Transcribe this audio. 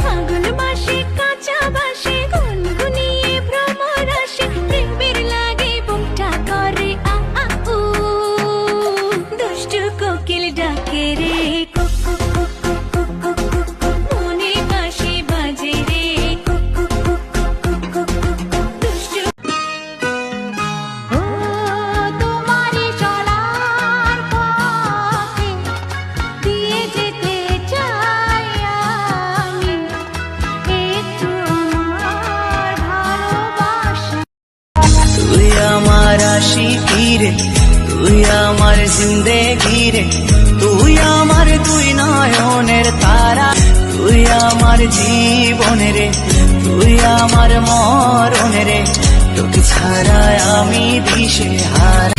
ফাগুন মাসে কাঁচা বাসে গুনগুনিয়ে ভ্রমর আসে প্রেমের লাগে বুকটা করে আ আ উ দুষ্টু কোকিল ডাকে রে cook cook cook cook cook cook cook মনে বাঁশি বাজে রে cook cook cook cook cook cook cook দুষ্টু ও তোমারই চলার পথে দিয়ে যেতে চাই আমি একটু আমার ভালোবাসা। তুই আমার আশিকি রে, তুই আমার জিন্দেগি রে, তুই আমার দুই নয়নের তারা, তুই আমার জীবন রে, তুই আমার মরণ রে, তোকে ছাড়া আমি দিশে হারা।